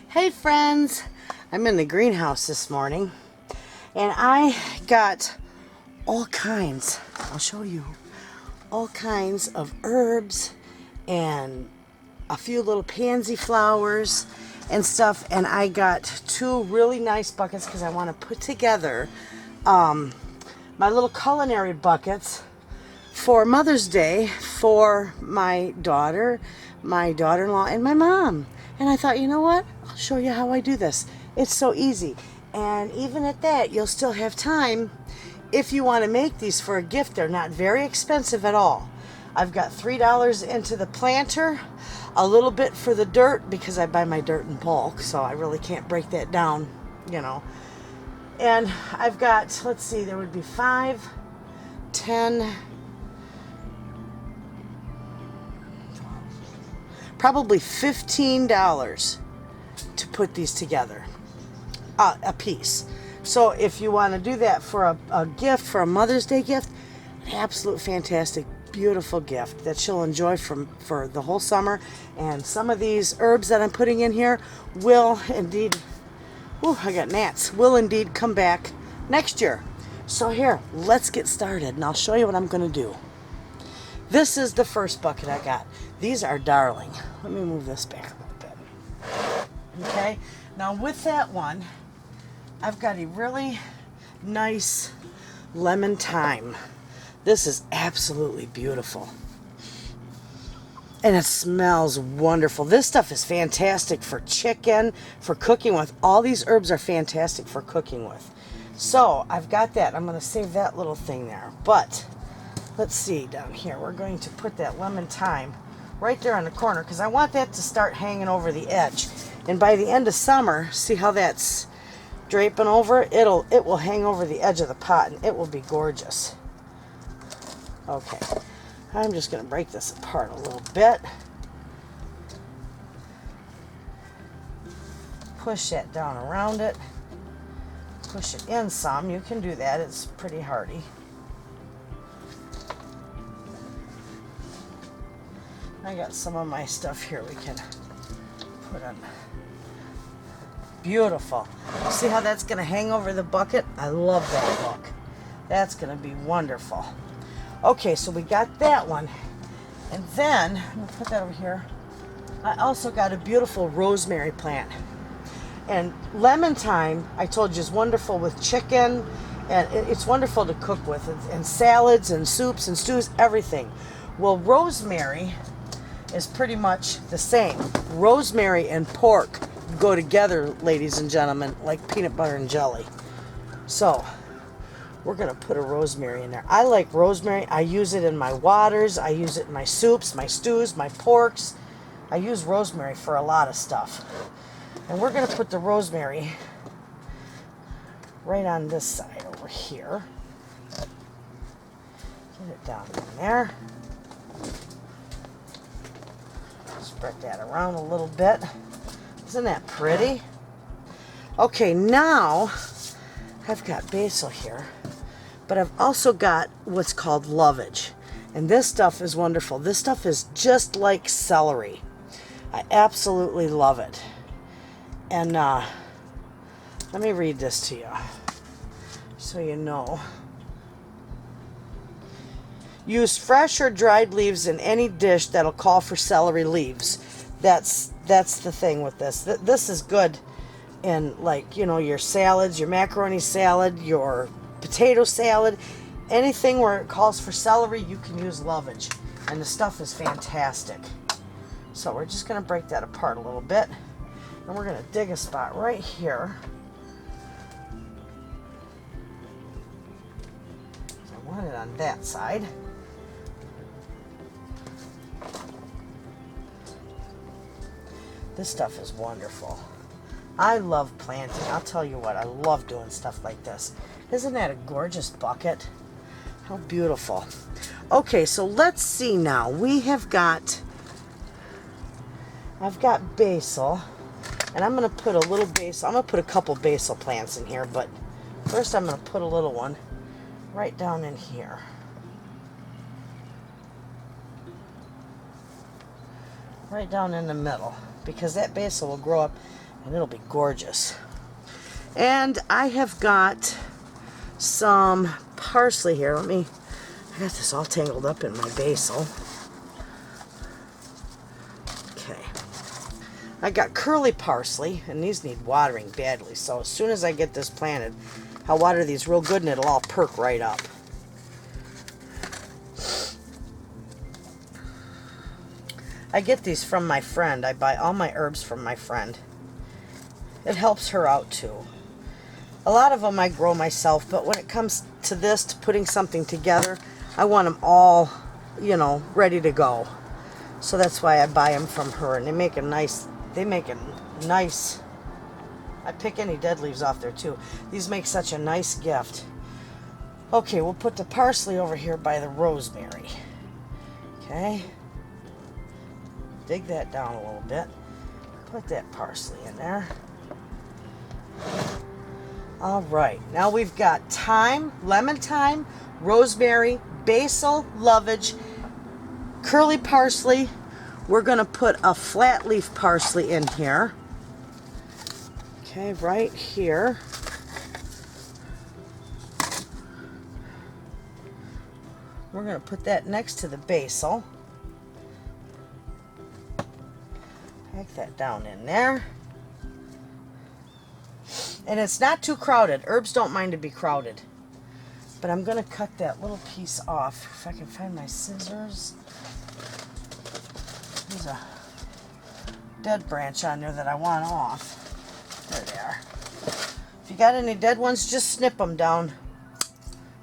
Hey friends, I'm in the greenhouse this morning and I got all kinds, I'll show you, all kinds of herbs and a few little pansy flowers and stuff, and I got two really nice buckets because I want to put together my little culinary buckets for Mother's Day for my daughter, my daughter-in-law, and my mom. And I thought, you know what? I'll show you how I do this. It's so easy. And even at that, you'll still have time if you want to make these for a gift. They're not very expensive at all. I've got $3 into the planter, a little bit for the dirt because I buy my dirt in bulk, so I really can't break that down, you know. And I've got, let's see, there would be 5, 10, probably $15 to put these together, a piece. So if you want to do that for a gift, for a Mother's Day gift, an absolute fantastic, beautiful gift that she'll enjoy for the whole summer. And some of these herbs that I'm putting in here will indeed, I got gnats, will indeed come back next year. So here, let's get started and I'll show you what I'm going to do. This is the first bucket I got. These are darling. Let me move this back a little bit. Okay, now with that one, I've got a really nice lemon thyme. This is absolutely beautiful. And it smells wonderful. This stuff is fantastic for chicken, for cooking with. All these herbs are fantastic for cooking with. So I've got that. I'm going to save that little thing there. But let's see down here. We're going to put that lemon thyme right there on the corner because I want that to start hanging over the edge. And by the end of summer, see how that's draping over? It will hang over the edge of the pot and it will be gorgeous. Okay, I'm just going to break this apart a little bit. Push that down around it. Push it in some. You can do that. It's pretty hardy. I got some of my stuff here we can put on. Beautiful. See how that's going to hang over the bucket? I love that look. That's going to be wonderful. Okay, so we got that one. And then, I'm going to put that over here. I also got a beautiful rosemary plant. And lemon thyme, I told you, is wonderful with chicken. And it's wonderful to cook with. And salads and soups and stews, everything. Well, rosemary is pretty much the same. Rosemary and pork go together, ladies and gentlemen, like peanut butter and jelly. So we're going to put a rosemary in there. I like rosemary. I use it in my waters. I use it in my soups, my stews, my porks. I use rosemary for a lot of stuff. And we're going to put the rosemary right on this side over here. Get it down in there. Spread that around a little bit. Isn't that pretty? Okay, now I've got basil here, but I've also got what's called lovage. And this stuff is wonderful. This stuff is just like celery. I absolutely love it. And let me read this to you so you know. Use fresh or dried leaves in any dish that'll call for celery leaves. That's the thing with this. This is good in, like, you know, your salads, your macaroni salad, your potato salad, anything where it calls for celery, you can use lovage. And the stuff is fantastic. So we're just going to break that apart a little bit. And we're going to dig a spot right here. I want it on that side. This stuff is wonderful. I love planting. I'll tell you what, I love doing stuff like this. Isn't that a gorgeous bucket? How beautiful. Okay, so let's see now. I've got basil, and I'm going to put a little basil. I'm going to put a couple basil plants in here, but first I'm going to put a little one right down in here. Right down in the middle, because that basil will grow up and it'll be gorgeous. And I have got some parsley here. I got this all tangled up in my basil. Okay. I got curly parsley, and these need watering badly. So as soon as I get this planted, I'll water these real good and it'll all perk right up. I get these from my friend. I buy all my herbs from my friend. It helps her out too. A lot of them I grow myself, but when it comes to this, to putting something together, I want them all, you know, ready to go. So that's why I buy them from her, and they make a nice, I pick any dead leaves off there too. These make such a nice gift. Okay, we'll put the parsley over here by the rosemary. Okay. Dig that down a little bit. Put that parsley in there. All right, now we've got thyme, lemon thyme, rosemary, basil, lovage, curly parsley. We're going to put a flat leaf parsley in here. Okay, right here. We're going to put that next to the basil. Pack that down in there. And it's not too crowded. Herbs don't mind to be crowded. But I'm going to cut that little piece off. If I can find my scissors. There's a dead branch on there that I want off. There they are. If you got any dead ones, just snip them down.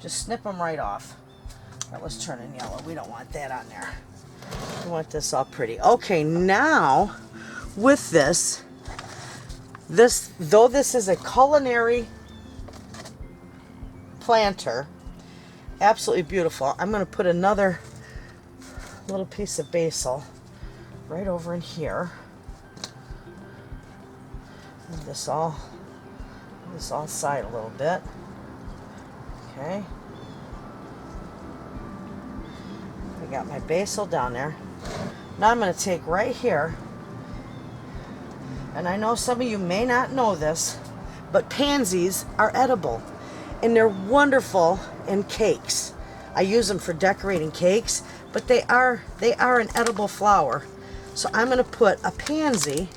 Just snip them right off. That was turning yellow. We don't want that on there. We want this all pretty. Okay, now with this, though this is a culinary planter, absolutely beautiful, I'm going to put another little piece of basil right over in here. Move this all side a little bit. Okay. I got my basil down there. Now I'm going to take right here, and I know some of you may not know this, but pansies are edible, and they're wonderful in cakes. I use them for decorating cakes, but they are an edible flower. So I'm going to put a pansy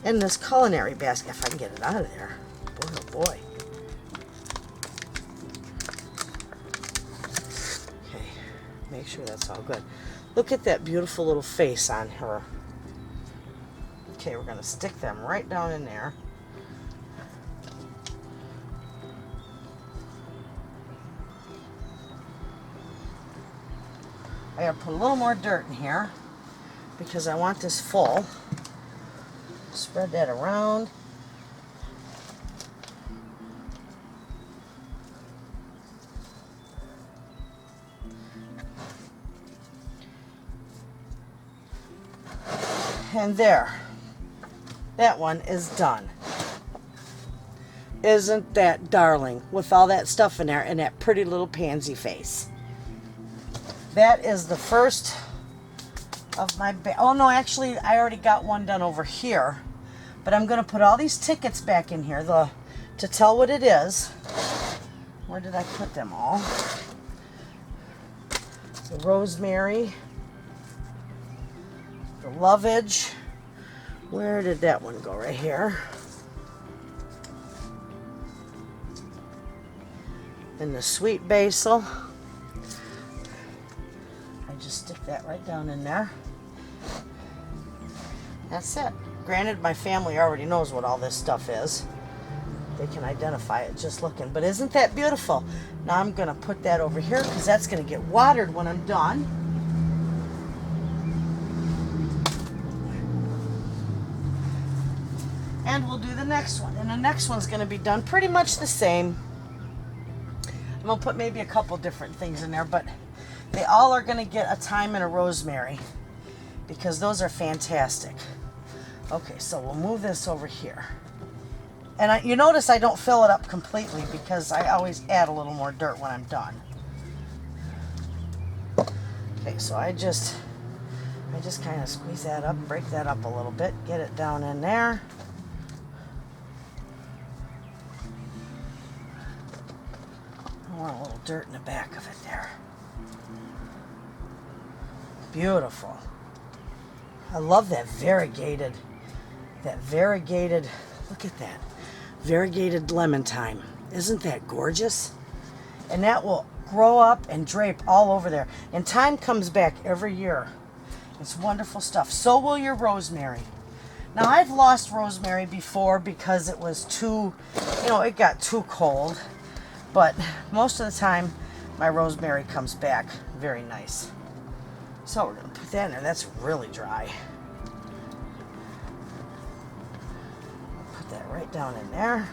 in this culinary basket, if I can get it out of there. Boy, oh boy. Okay, make sure that's all good. Look at that beautiful little face on her. Okay, we're going to stick them right down in there. I gotta put a little more dirt in here because I want this full. Spread that around. And there. That one is done. Isn't that darling? With all that stuff in there and that pretty little pansy face. That is the first of my... Oh, no, actually, I already got one done over here. But I'm going to put all these tickets back in here to tell what it is. Where did I put them all? The rosemary. The lovage. Where did that one go? Right here. And the sweet basil. Just stick that right down in there. That's it. Granted, my family already knows what all this stuff is. They can identify it just looking. But isn't that beautiful? Now I'm going to put that over here because that's going to get watered when I'm done. And we'll do the next one. And the next one's going to be done pretty much the same. I'm going to put maybe a couple different things in there, but they all are going to get a thyme and a rosemary because those are fantastic. Okay, so we'll move this over here. And you notice I don't fill it up completely because I always add a little more dirt when I'm done. Okay, so I just kind of squeeze that up, break that up a little bit, get it down in there. dirt in the back of it there. Beautiful. I love that variegated, look at that, variegated lemon thyme. Isn't that gorgeous? And that will grow up and drape all over there. And thyme comes back every year. It's wonderful stuff. So will your rosemary. Now, I've lost rosemary before because it was too, it got too cold. But most of the time, my rosemary comes back very nice. So we're going to put that in there. That's really dry. Put that right down in there.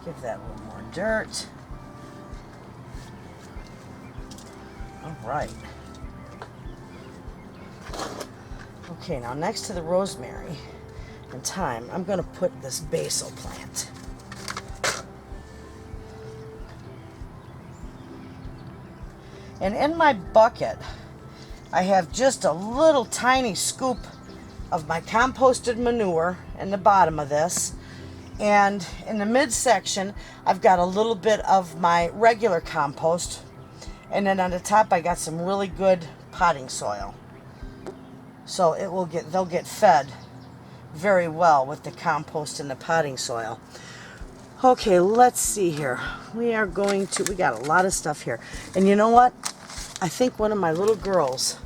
Give that a little more dirt. All right. Okay, now next to the rosemary and thyme, I'm going to put this basil plant. And in my bucket, I have just a little tiny scoop of my composted manure in the bottom of this. And in the midsection, I've got a little bit of my regular compost. And then on the top, I got some really good potting soil. So they'll get fed very well with the compost and the potting soil. Okay, let's see here. We got a lot of stuff here. And you know what? I think one of my little girls,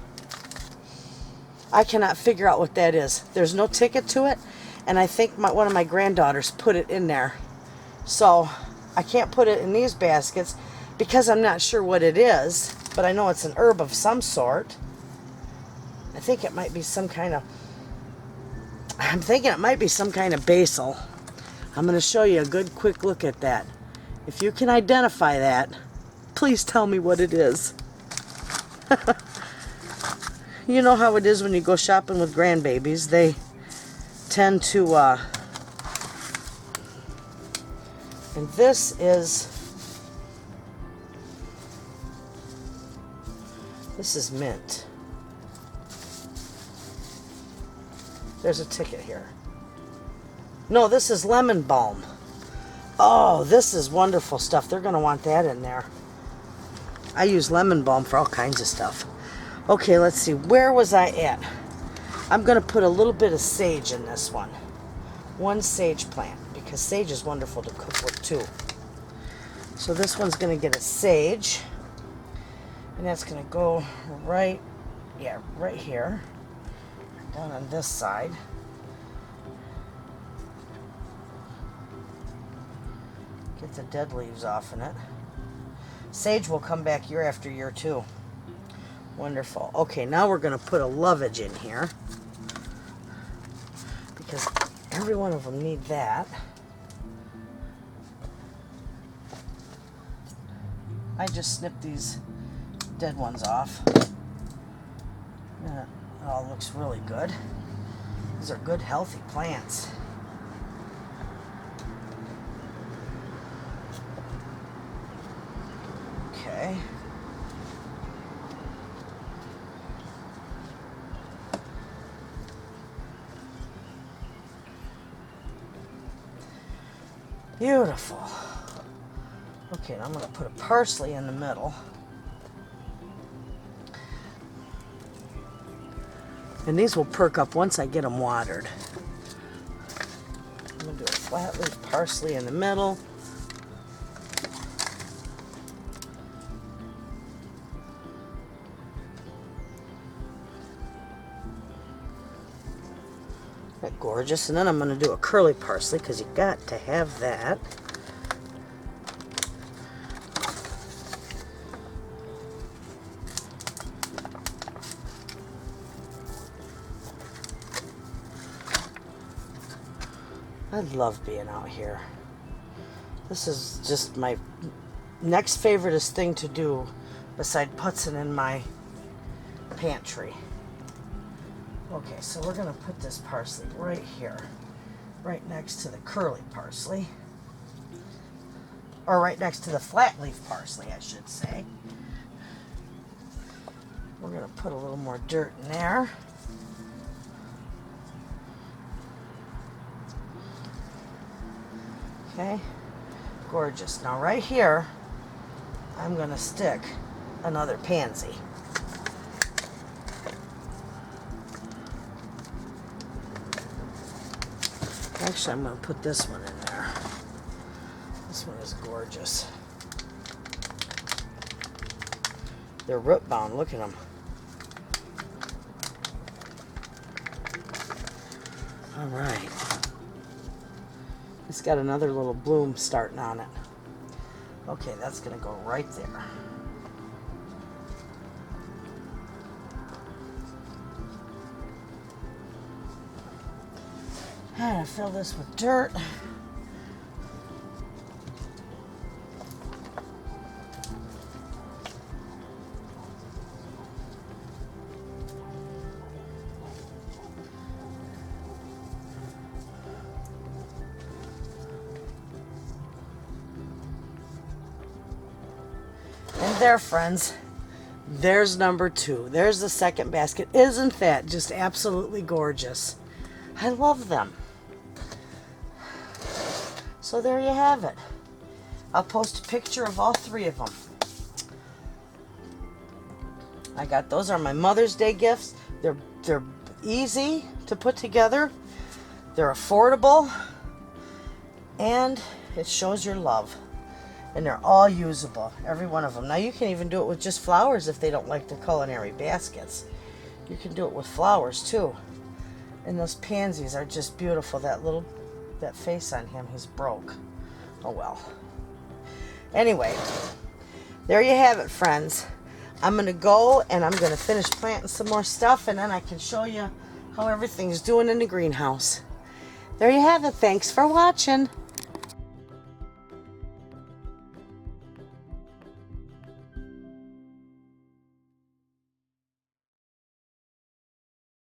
I cannot figure out what that is. There's no ticket to it. And I think one of my granddaughters put it in there. So I can't put it in these baskets because I'm not sure what it is. But I know it's an herb of some sort. I think it might be some kind of... I'm thinking it might be some kind of basil. I'm going to show you a good quick look at that. If you can identify that, please tell me what it is. You know how it is when you go shopping with grandbabies. They tend to... and this is mint. There's a ticket here. No, this is lemon balm. Oh, this is wonderful stuff. They're going to want that in there. I use lemon balm for all kinds of stuff. Okay, let's see. Where was I at? I'm going to put a little bit of sage in this one. One sage plant, because sage is wonderful to cook with too. So this one's going to get a sage. And that's going to go right here. Down on this side. Get the dead leaves off in it. Sage will come back year after year too. Wonderful. Okay, now we're going to put a lovage in here. Because every one of them need that. I just snipped these dead ones off. Yeah. It all looks really good. These are good, healthy plants. Okay. Beautiful. Okay, now I'm going to put a parsley in the middle. And these will perk up once I get them watered. I'm going to do a flat leaf parsley in the middle. Isn't that gorgeous? And then I'm going to do a curly parsley because you got to have that. I love being out here. This is just my next favoriteest thing to do beside putzing in my pantry. Okay, so we're going to put this parsley right here, right next to the curly parsley. Or right next to the flat leaf parsley, I should say. We're going to put a little more dirt in there. Okay, gorgeous. Now right here, I'm gonna stick another pansy. Actually, I'm gonna put this one in there. This one is gorgeous. They're root bound, look at them. All right. It's got another little bloom starting on it. Okay, that's gonna go right there. I'm gonna fill this with dirt. And there, friends, there's number 2. There's the second basket. Isn't that just absolutely gorgeous? I love them. So there you have it. I'll post a picture of all 3 of them. I got, those are my Mother's Day gifts. They're easy to put together. They're affordable. And it shows your love. And they're all usable, every one of them. Now you can even do it with just flowers if they don't like the culinary baskets. You can do it with flowers too. And those pansies are just beautiful. That face on him, he's broke. Oh well. Anyway, there you have it, friends. I'm gonna go and I'm gonna finish planting some more stuff, and then I can show you how everything's doing in the greenhouse. There you have it. Thanks for watching.